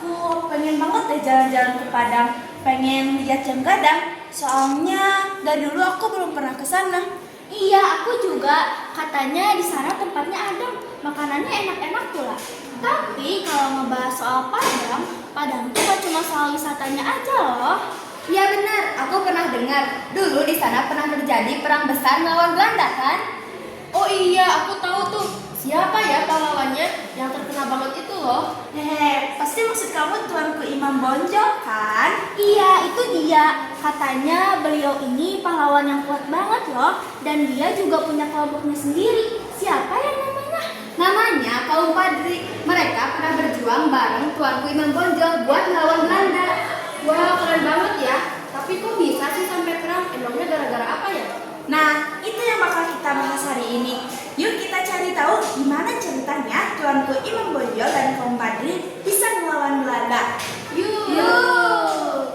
Aku pengen banget deh jalan-jalan ke Padang, pengen lihat jam gadang. Soalnya dari dulu aku belum pernah ke sana. Iya, aku juga. Katanya di sana tempatnya adem, makanannya enak-enak pula. Tapi kalau ngebahas soal Padang, Padang itu kan cuma soal wisatanya aja loh. Iya benar, aku pernah dengar. Dulu di sana pernah terjadi perang besar melawan Belanda kan? Oh iya, aku tahu tuh. Siapa ya pahlawannya yang terkenal banget itu loh? Pasti maksud kamu Tuanku Imam Bonjol kan? Iya, itu dia. Katanya beliau ini pahlawan yang kuat banget loh. Dan dia juga punya kelompoknya sendiri. Siapa yang namanya? Namanya kaum Padri. Mereka pernah berjuang bareng Tuanku Imam Bonjol buat melawan Belanda. Wah, keren banget ya. Tapi kok bisa sih sampai perang? Emangnya gara-gara apa ya? Nah, itu yang bakal kita bahas hari ini. Yuk kita cari tahu gimana ceritanya Tuanku Imam Bonjol dan kaum Padri bisa melawan Belanda. Yuk!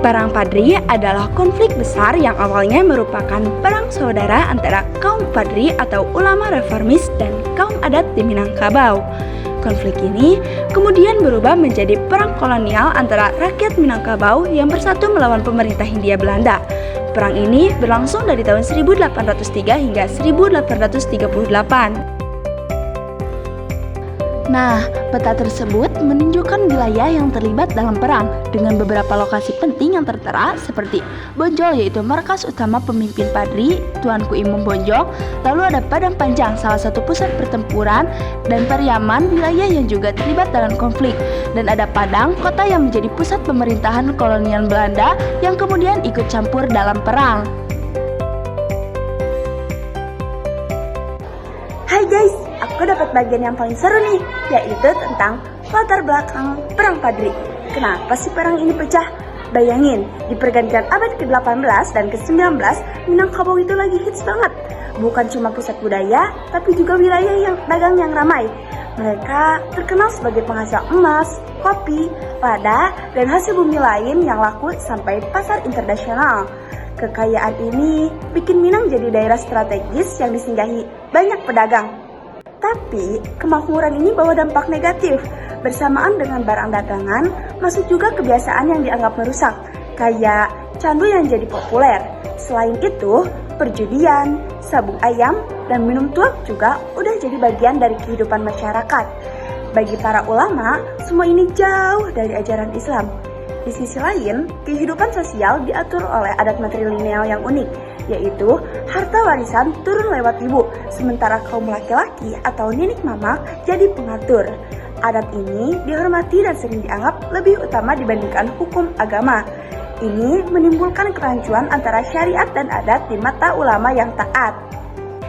Perang Padri adalah konflik besar yang awalnya merupakan perang saudara antara kaum Padri atau ulama reformis dan kaum adat di Minangkabau. Konflik ini kemudian berubah menjadi perang kolonial antara rakyat Minangkabau yang bersatu melawan pemerintah Hindia Belanda. Perang ini berlangsung dari tahun 1803 hingga 1838. Nah, peta tersebut menunjukkan wilayah yang terlibat dalam perang dengan beberapa lokasi penting yang tertera seperti Bonjol yaitu markas utama pemimpin Padri, Tuanku Imam Bonjol, lalu ada Padang Panjang salah satu pusat pertempuran dan Pariaman wilayah yang juga terlibat dalam konflik dan ada Padang kota yang menjadi pusat pemerintahan kolonial Belanda yang kemudian ikut campur dalam perang. Hai guys, aku dapat bagian yang paling seru nih, yaitu tentang latar belakang Perang Padri. Kenapa sih perang ini pecah? Bayangin, di pergantian abad ke-18 dan ke-19, Minangkabau itu lagi hits banget. Bukan cuma pusat budaya, tapi juga wilayah yang dagang yang ramai. Mereka terkenal sebagai penghasil emas, kopi, lada, dan hasil bumi lain yang laku sampai pasar internasional. Kekayaan ini bikin Minang jadi daerah strategis yang disinggahi banyak pedagang. Tapi, kemakmuran ini bawa dampak negatif. Bersamaan dengan barang dagangan, masuk juga kebiasaan yang dianggap merusak, kayak candu yang jadi populer. Selain itu, perjudian, sabung ayam, dan minum tuak juga udah jadi bagian dari kehidupan masyarakat. Bagi para ulama, semua ini jauh dari ajaran Islam. Di sisi lain, kehidupan sosial diatur oleh adat matrilineal yang unik, yaitu harta warisan turun lewat ibu, sementara kaum laki-laki atau ninik mamak jadi pengatur. Adat ini dihormati dan sering dianggap lebih utama dibandingkan hukum agama. Ini menimbulkan kerancuan antara syariat dan adat di mata ulama yang taat.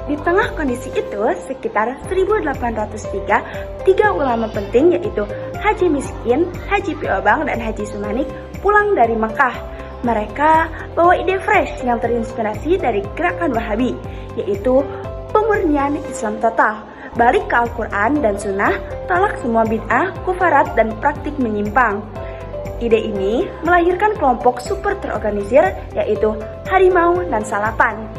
Di tengah kondisi itu, sekitar 1803, 3 ulama penting yaitu Haji Miskin, Haji Piobang, dan Haji Sumanik pulang dari Mekah. Mereka bawa ide fresh yang terinspirasi dari gerakan Wahabi, yaitu pemurnian Islam total, balik ke Al-Quran dan Sunnah, tolak semua bid'ah, kufarat, dan praktik menyimpang. Ide ini melahirkan kelompok super terorganisir yaitu Harimau dan Salapan.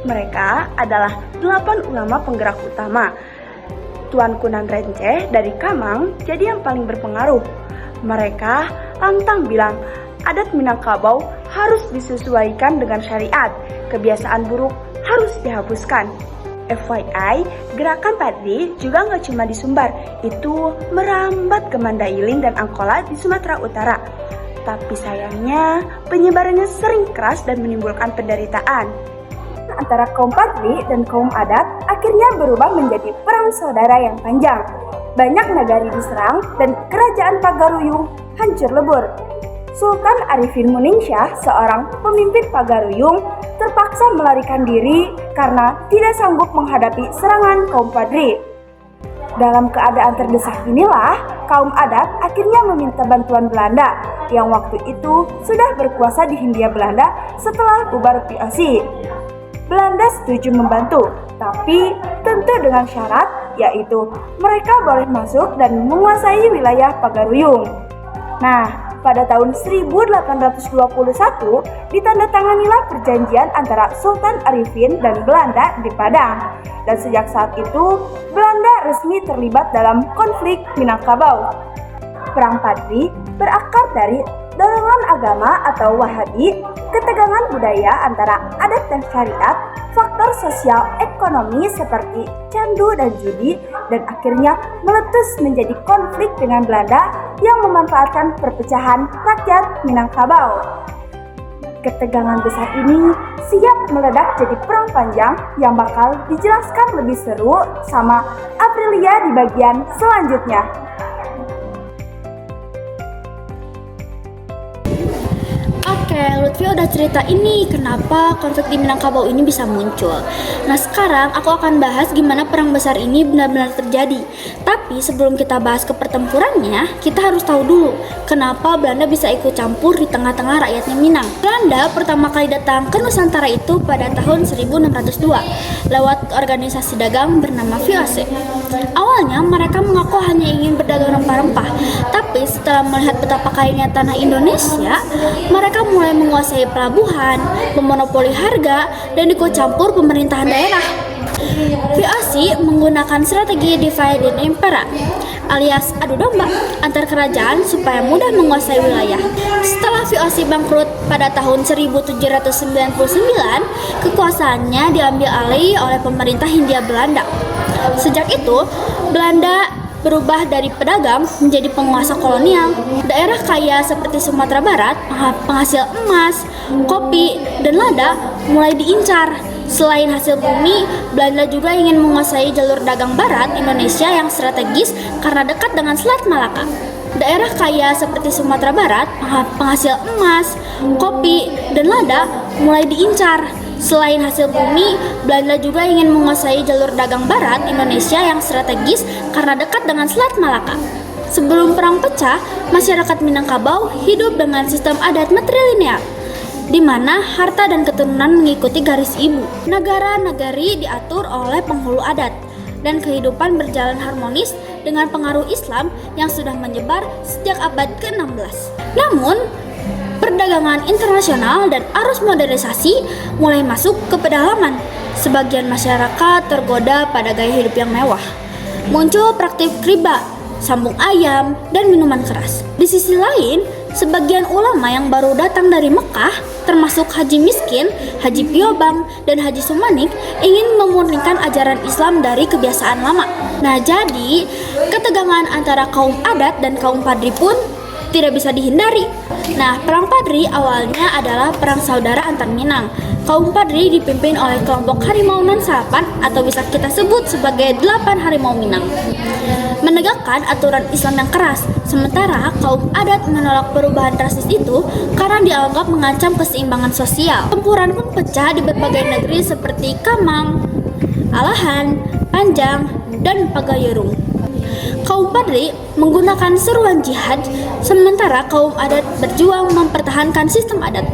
Mereka adalah 8 ulama penggerak utama. Tuan Kunan Renceh dari Kamang jadi yang paling berpengaruh. Mereka lantang bilang adat Minangkabau harus disesuaikan dengan syariat, kebiasaan buruk harus dihapuskan. FYI, gerakan Padri juga nggak cuma di Sumbar, itu merambat ke Mandailing dan Angkola di Sumatera Utara. Tapi sayangnya, penyebarannya sering keras dan menimbulkan penderitaan. Antara kaum Padri dan kaum adat akhirnya berubah menjadi perang saudara yang panjang. Banyak nagari diserang dan kerajaan Pagaruyung hancur lebur. Sultan Arifin Muningsyah, seorang pemimpin Pagaruyung, terpaksa melarikan diri karena tidak sanggup menghadapi serangan kaum Padri. Dalam keadaan terdesak inilah, kaum adat akhirnya meminta bantuan Belanda yang waktu itu sudah berkuasa di Hindia Belanda setelah bubar POC. Belanda setuju membantu, tapi tentu dengan syarat, yaitu mereka boleh masuk dan menguasai wilayah Pagaruyung. Nah, pada tahun 1821 ditandatanganilah perjanjian antara Sultan Arifin dan Belanda di Padang. Dan sejak saat itu, Belanda resmi terlibat dalam konflik Minangkabau. Perang Padri berakar dari dorongan agama atau Wahabi, ketegangan budaya antara adat dan syariat, faktor sosial ekonomi seperti candu dan judi, dan akhirnya meletus menjadi konflik dengan Belanda yang memanfaatkan perpecahan rakyat Minangkabau. Ketegangan besar ini siap meledak jadi perang panjang yang bakal dijelaskan lebih seru sama Aprilia di bagian selanjutnya. Oke, Lutfi udah cerita ini kenapa konflik di Minangkabau ini bisa muncul. Nah, sekarang aku akan bahas gimana perang besar ini benar-benar terjadi. Tapi sebelum kita bahas ke pertempurannya, kita harus tahu dulu kenapa Belanda bisa ikut campur di tengah-tengah rakyatnya Minang. Belanda pertama kali datang ke Nusantara itu pada tahun 1602 lewat organisasi dagang bernama VOC. Awalnya mereka mengaku hanya ingin berdagang rempah-rempah, tapi setelah melihat betapa kayanya tanah Indonesia, mereka mulai menguasai pelabuhan, memonopoli harga, dan ikut campur pemerintahan daerah. VOC menggunakan strategi divide and impera alias adu domba antar kerajaan supaya mudah menguasai wilayah. Setelah VOC bangkrut pada tahun 1799, kekuasaannya diambil alih oleh pemerintah Hindia Belanda. Sejak itu, Belanda berubah dari pedagang menjadi penguasa kolonial. Daerah kaya seperti Sumatera Barat, penghasil emas, kopi, dan lada mulai diincar. Selain hasil bumi, Belanda juga ingin menguasai jalur dagang barat Indonesia yang strategis karena dekat dengan Selat Malaka. Daerah kaya seperti Sumatera Barat, penghasil emas, kopi, dan lada mulai diincar. Selain hasil bumi, Belanda juga ingin menguasai jalur dagang barat Indonesia yang strategis karena dekat dengan Selat Malaka. Sebelum perang pecah, masyarakat Minangkabau hidup dengan sistem adat matrilineal, di mana harta dan keturunan mengikuti garis ibu. Negara-negari diatur oleh penghulu adat, dan kehidupan berjalan harmonis dengan pengaruh Islam yang sudah menyebar sejak abad ke-16. Namun, perdagangan internasional dan arus modernisasi mulai masuk ke pedalaman. Sebagian masyarakat tergoda pada gaya hidup yang mewah. Muncul praktik riba, sambung ayam, dan minuman keras. Di sisi lain, sebagian ulama yang baru datang dari Mekah, termasuk Haji Miskin, Haji Piobang, dan Haji Sumanik, ingin memurnikan ajaran Islam dari kebiasaan lama. Nah, jadi ketegangan antara kaum adat dan kaum Padri pun tidak bisa dihindari. Nah, perang Padri awalnya adalah perang saudara antar Minang. Kaum Padri dipimpin oleh kelompok Harimau Nan Salapan atau bisa kita sebut sebagai 8 Harimau Minang, menegakkan aturan Islam yang keras. Sementara kaum adat menolak perubahan drastis itu karena dianggap mengancam keseimbangan sosial. Tempuran pun pecah di berbagai negeri seperti Kamang, Alahan, Panjang, dan Pagayurung. Kaum Padri menggunakan seruan jihad, sementara kaum adat berjuang mempertahankan sistem adat.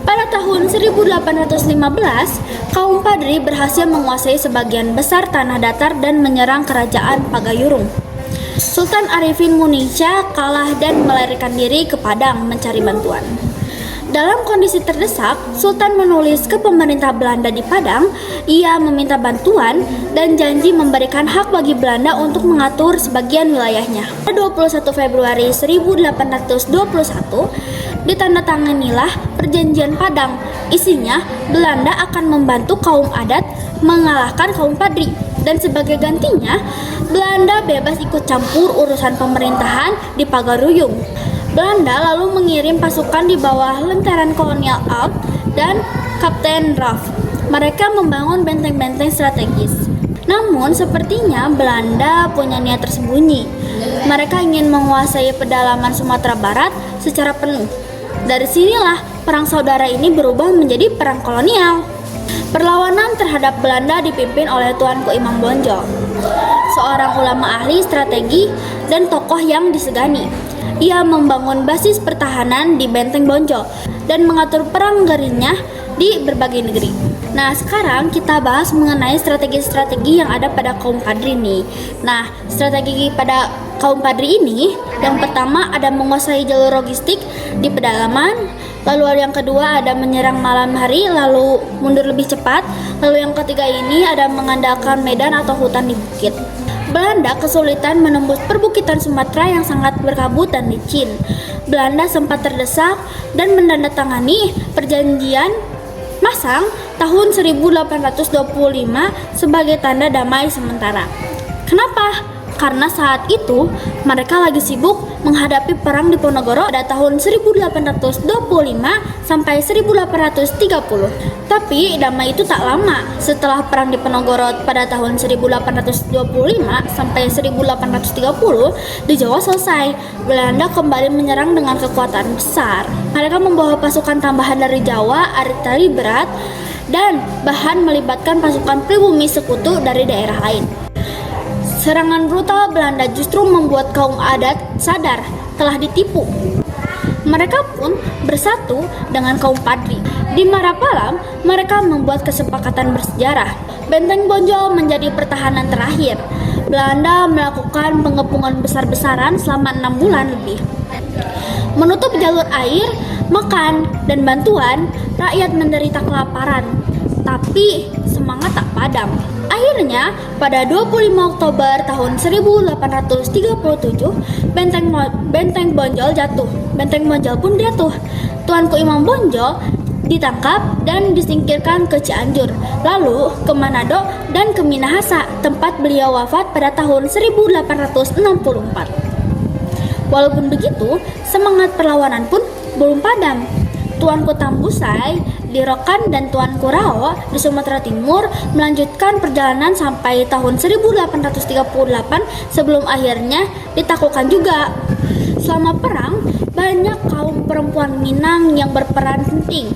Pada tahun 1815, kaum Padri berhasil menguasai sebagian besar tanah datar dan menyerang kerajaan Pagayurung. Sultan Arifin Muningsah kalah dan melarikan diri ke Padang mencari bantuan. Dalam kondisi terdesak, Sultan menulis ke pemerintah Belanda di Padang. Ia meminta bantuan dan janji memberikan hak bagi Belanda untuk mengatur sebagian wilayahnya. Pada 21 Februari 1821, ditandatanganilah Perjanjian Padang. Isinya, Belanda akan membantu kaum adat mengalahkan kaum Padri. Dan sebagai gantinya, Belanda bebas ikut campur urusan pemerintahan di Pagaruyung. Belanda lalu mengirim pasukan di bawah Lenteren Kolonial Alp dan Kapten Raff. Mereka membangun benteng-benteng strategis. Namun sepertinya Belanda punya niat tersembunyi. Mereka ingin menguasai pedalaman Sumatera Barat secara penuh. Dari sinilah perang saudara ini berubah menjadi perang kolonial. Perlawanan terhadap Belanda dipimpin oleh Tuanku Imam Bonjol, seorang ulama ahli strategi dan tokoh yang disegani. Ia membangun basis pertahanan di Benteng Bonjol dan mengatur perang gerinya di berbagai negeri. Nah, sekarang kita bahas mengenai strategi-strategi yang ada pada kaum Padri nih. Nah, strategi pada Kaum Padri ini, yang pertama ada menguasai jalur logistik di pedalaman, lalu yang kedua ada menyerang malam hari lalu mundur lebih cepat, lalu yang ketiga ini ada mengandalkan medan atau hutan di bukit. Belanda kesulitan menembus perbukitan Sumatera yang sangat berkabut dan licin. Belanda sempat terdesak dan menandatangani perjanjian Masang tahun 1825 sebagai tanda damai sementara. Kenapa? Karena saat itu mereka lagi sibuk menghadapi perang Diponegoro pada tahun 1825 sampai 1830. Tapi damai itu tak lama. Setelah perang Diponegoro pada tahun 1825 sampai 1830, di Jawa selesai. Belanda kembali menyerang dengan kekuatan besar. Mereka membawa pasukan tambahan dari Jawa, arteri berat, dan bahan melibatkan pasukan pribumi sekutu dari daerah lain. Serangan brutal Belanda justru membuat kaum adat sadar telah ditipu. Mereka pun bersatu dengan kaum Padri. Di Marapalam, mereka membuat kesepakatan bersejarah. Benteng Bonjol menjadi pertahanan terakhir. Belanda melakukan pengepungan besar-besaran selama 6 bulan lebih. Menutup jalur air, makan, dan bantuan, rakyat menderita kelaparan. Tapi semangat tak padam. Akhirnya, pada 25 Oktober tahun 1837, Benteng Bonjol jatuh. Benteng Bonjol pun jatuh. Tuanku Imam Bonjol ditangkap dan disingkirkan ke Cianjur, lalu ke Manado dan ke Minahasa, tempat beliau wafat pada tahun 1864. Walaupun begitu, semangat perlawanan pun belum padam. Tuanku Tambusai di Rokan dan Tuanku Rao di Sumatera Timur melanjutkan perjalanan sampai tahun 1838 sebelum akhirnya ditaklukkan juga. Selama perang, banyak kaum perempuan Minang yang berperan penting.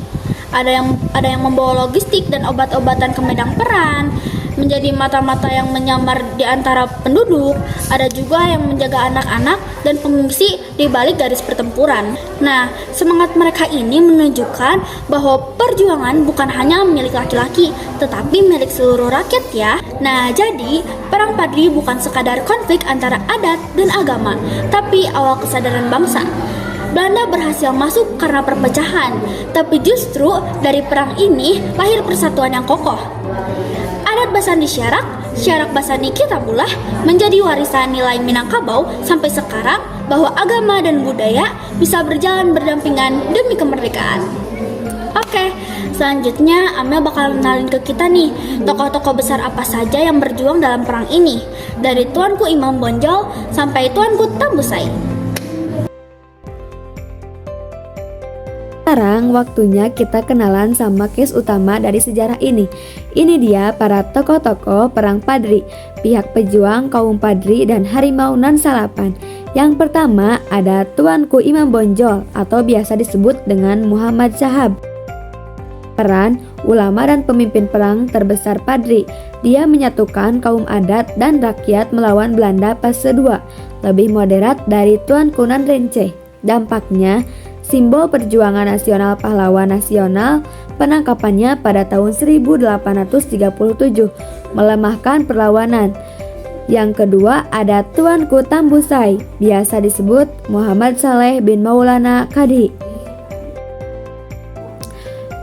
Ada yang membawa logistik dan obat-obatan ke medan perang, menjadi mata-mata yang menyamar di antara penduduk. Ada juga yang menjaga anak-anak dan pengungsi di balik garis pertempuran. Nah, semangat mereka ini menunjukkan bahwa perjuangan bukan hanya milik laki-laki, tetapi milik seluruh rakyat ya. Nah, jadi perang Padri bukan sekadar konflik antara adat dan agama, tapi awal kesadaran bangsa. Belanda berhasil masuk karena perpecahan, tapi justru dari perang ini lahir persatuan yang kokoh. Adat Basandi Syarak Basandi Kitabullah menjadi warisan nilai Minangkabau sampai sekarang bahwa agama dan budaya bisa berjalan berdampingan demi kemerdekaan. Oke, selanjutnya Amel bakal kenalin ke kita nih tokoh-tokoh besar apa saja yang berjuang dalam perang ini, dari Tuanku Imam Bonjol sampai Tuanku Tambusai. Sekarang waktunya kita kenalan sama case utama dari sejarah ini. Ini dia para tokoh-tokoh perang Padri, pihak pejuang kaum Padri dan Harimau Nan Salapan. Yang pertama ada Tuanku Imam Bonjol atau biasa disebut dengan Muhammad Syahab. Peran ulama dan pemimpin perang terbesar Padri. Dia menyatukan kaum adat dan rakyat melawan Belanda fase 2, lebih moderat dari Tuanku Nan Renceh. Dampaknya, simbol perjuangan nasional pahlawan nasional, penangkapannya pada tahun 1837 melemahkan perlawanan. Yang kedua ada Tuanku Tambusai, biasa disebut Muhammad Saleh bin Maulana Kadhi.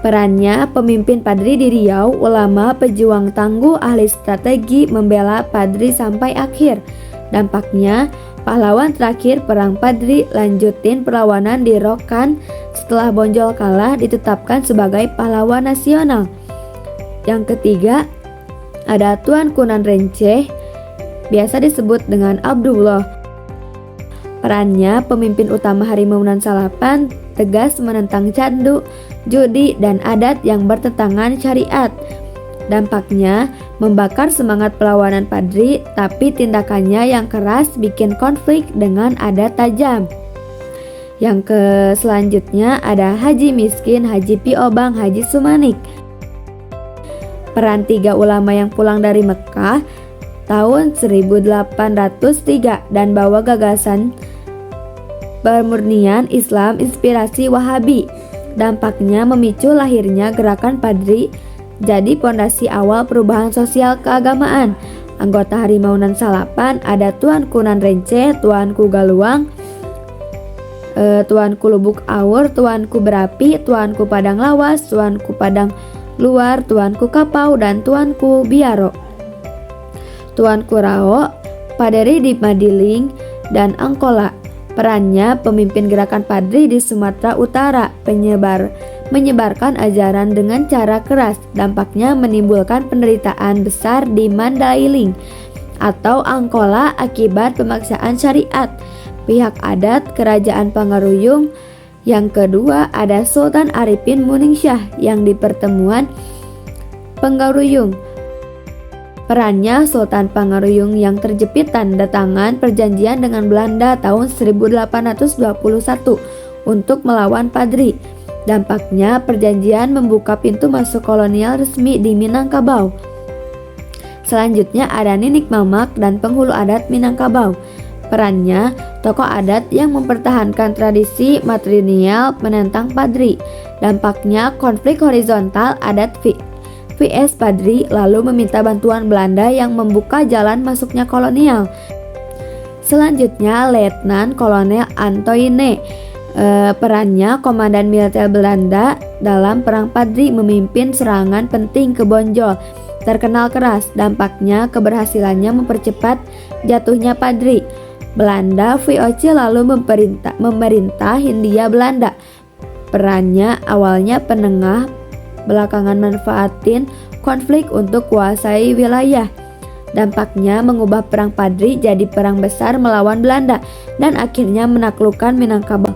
Perannya pemimpin Padri di Riau, ulama, pejuang tangguh, ahli strategi, membela Padri sampai akhir. Dampaknya, pahlawan terakhir perang Padri lanjutin perlawanan di Rokan. Setelah Bonjol kalah ditetapkan sebagai pahlawan nasional. Yang ketiga ada Tuanku Nan Renceh, biasa disebut dengan Abdullah. Perannya pemimpin utama Harimau Nan Salapan, tegas menentang candu, judi, dan adat yang bertentangan syariat. Dampaknya membakar semangat perlawanan Padri, tapi tindakannya yang keras bikin konflik dengan adat tajam. Yang selanjutnya ada Haji Miskin, Haji Piobang, Haji Sumanik. Peran 3 ulama yang pulang dari Mekah tahun 1803 dan bawa gagasan pemurnian Islam inspirasi Wahabi. Dampaknya memicu lahirnya gerakan Padri, jadi pondasi awal perubahan sosial keagamaan. Anggota Harimau Nan Salapan ada Tuanku Nan Rence, Tuanku Galuang, Tuanku Lubuk Awur, Tuanku Berapi, Tuanku Padang Lawas, Tuanku Padang Luar, Tuanku Kapau, dan Tuanku Biaro. Tuanku Rao, Paderi di Madiling, dan Angkola. Perannya pemimpin gerakan Padri di Sumatera Utara, menyebarkan ajaran dengan cara keras. Dampaknya menimbulkan penderitaan besar di Mandailing atau Angkola akibat pemaksaan syariat. Pihak adat Kerajaan Pangaruyung. Yang kedua ada Sultan Arifin Muningsyah yang di pertemuan Pangaruyung. Perannya Sultan Pangaruyung yang terjepit tanda tangan perjanjian dengan Belanda tahun 1821 untuk melawan Padri. Dampaknya perjanjian membuka pintu masuk kolonial resmi di Minangkabau. Selanjutnya ada Ninik Mamak dan penghulu adat Minangkabau. Perannya tokoh adat yang mempertahankan tradisi matrilineal menentang Padri. Dampaknya konflik horizontal adat vs Padri lalu meminta bantuan Belanda yang membuka jalan masuknya kolonial. Selanjutnya Letnan Kolonel Antoine. Perannya komandan militer Belanda dalam perang Padri, memimpin serangan penting ke Bonjol. Terkenal keras, dampaknya keberhasilannya mempercepat jatuhnya Padri. Belanda VOC lalu memerintah Hindia Belanda. Perannya awalnya penengah, belakangan manfaatin konflik untuk kuasai wilayah. Dampaknya mengubah perang Padri jadi perang besar melawan Belanda dan akhirnya menaklukkan Minangkabau.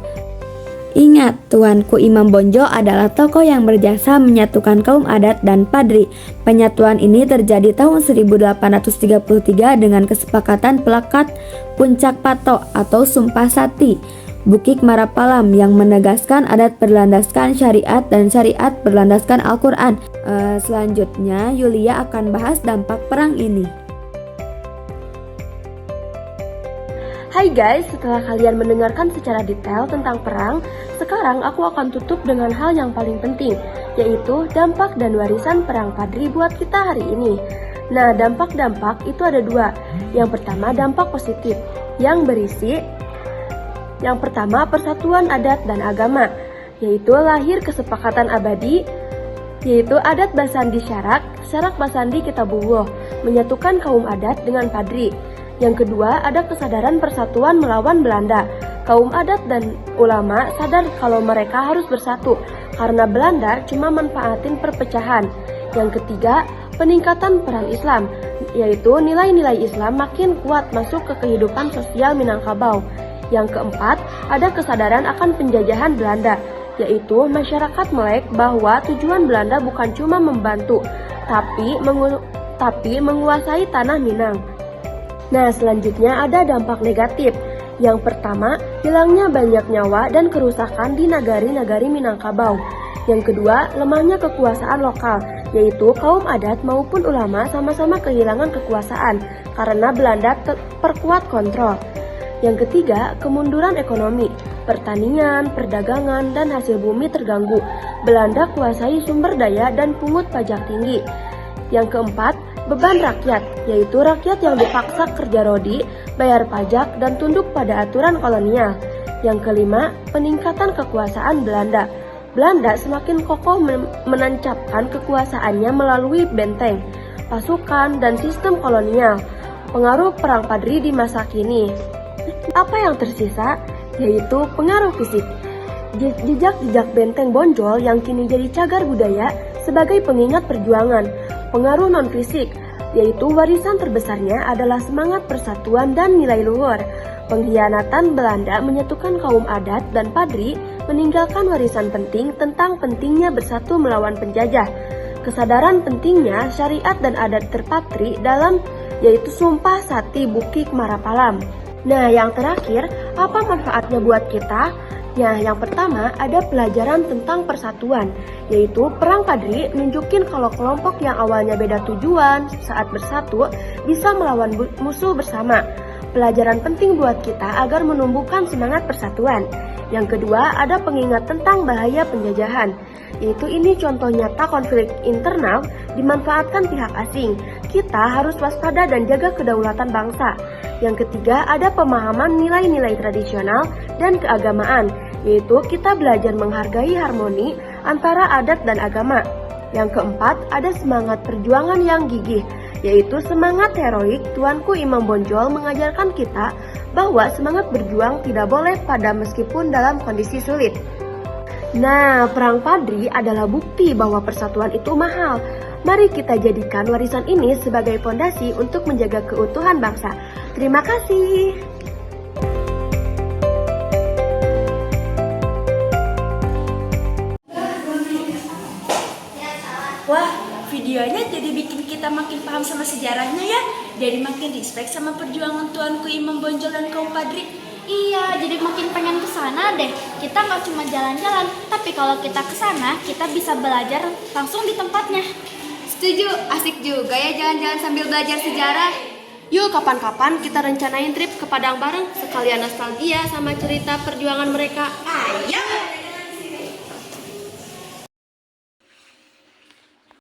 Ingat, Tuanku Imam Bonjol adalah tokoh yang berjasa menyatukan kaum adat dan Padri. Penyatuan ini terjadi tahun 1833 dengan kesepakatan Pelakat Puncak Patok atau Sumpah Sati Bukik Marapalam yang menegaskan adat berlandaskan syariat dan syariat berlandaskan Al-Quran. Selanjutnya Yulia akan bahas dampak perang ini. Hai guys, setelah kalian mendengarkan secara detail tentang perang, sekarang aku akan tutup dengan hal yang paling penting, yaitu dampak dan warisan perang Padri buat kita hari ini. Nah, dampak-dampak itu ada dua. Yang pertama dampak positif, yang berisi yang pertama persatuan adat dan agama, yaitu lahir kesepakatan abadi, yaitu adat Basandi Syarak Basandi Kitabuwo, menyatukan kaum adat dengan Padri. Yang kedua, ada kesadaran persatuan melawan Belanda. Kaum adat dan ulama sadar kalau mereka harus bersatu karena Belanda cuma manfaatin perpecahan. Yang ketiga, peningkatan peran Islam, yaitu nilai-nilai Islam makin kuat masuk ke kehidupan sosial Minangkabau. Yang keempat, ada kesadaran akan penjajahan Belanda, yaitu masyarakat melek bahwa tujuan Belanda bukan cuma membantu, tapi menguasai tanah Minang. Nah, selanjutnya ada dampak negatif. Yang pertama, hilangnya banyak nyawa dan kerusakan di nagari-nagari Minangkabau. Yang kedua, lemahnya kekuasaan lokal, yaitu kaum adat maupun ulama sama-sama kehilangan kekuasaan karena Belanda perkuat kontrol. Yang ketiga, kemunduran ekonomi, pertanian, perdagangan, dan hasil bumi terganggu. Belanda kuasai sumber daya dan pungut pajak tinggi. Yang keempat, beban rakyat, yaitu rakyat yang dipaksa kerja rodi, bayar pajak, dan tunduk pada aturan kolonial. Yang kelima, peningkatan kekuasaan Belanda. Belanda semakin kokoh menancapkan kekuasaannya melalui benteng, pasukan, dan sistem kolonial. Pengaruh perang Padri di masa kini. Apa yang tersisa? Yaitu pengaruh fisik. Jejak-jejak benteng Bonjol yang kini jadi cagar budaya sebagai pengingat perjuangan. Pengaruh non-fisik, yaitu warisan terbesarnya adalah semangat persatuan dan nilai luhur. Pengkhianatan Belanda menyatukan kaum adat dan Padri meninggalkan warisan penting tentang pentingnya bersatu melawan penjajah. Kesadaran pentingnya syariat dan adat terpatri dalam, yaitu Sumpah Sati Bukik Marapalam. Nah, yang terakhir, apa manfaatnya buat kita? Ya, yang pertama ada pelajaran tentang persatuan, yaitu perang Padri nunjukin kalau kelompok yang awalnya beda tujuan saat bersatu bisa melawan musuh bersama. Pelajaran penting buat kita agar menumbuhkan semangat persatuan. Yang kedua ada pengingat tentang bahaya penjajahan. yaitu ini contoh nyata konflik internal dimanfaatkan pihak asing. Kita harus waspada dan jaga kedaulatan bangsa. Yang ketiga, ada pemahaman nilai-nilai tradisional dan keagamaan, yaitu kita belajar menghargai harmoni antara adat dan agama. Yang keempat, ada semangat perjuangan yang gigih, yaitu semangat heroik. Tuanku Imam Bonjol mengajarkan kita bahwa semangat berjuang tidak boleh padam meskipun dalam kondisi sulit. Nah, Perang Padri adalah bukti bahwa persatuan itu mahal. Mari kita jadikan warisan ini sebagai fondasi untuk menjaga keutuhan bangsa. Terima kasih. Wah, videonya jadi bikin kita makin paham sama sejarahnya ya. Jadi makin respect sama perjuangan Tuanku Imam Bonjol dan kaum Padri. Iya, jadi makin pengen ke sana deh. Kita nggak cuma jalan-jalan, tapi kalau kita ke sana, kita bisa belajar langsung di tempatnya. Setuju, asik juga ya jalan-jalan sambil belajar sejarah. Yuk kapan-kapan kita rencanain trip ke Padang bareng, sekalian nostalgia sama cerita perjuangan mereka. Ayo!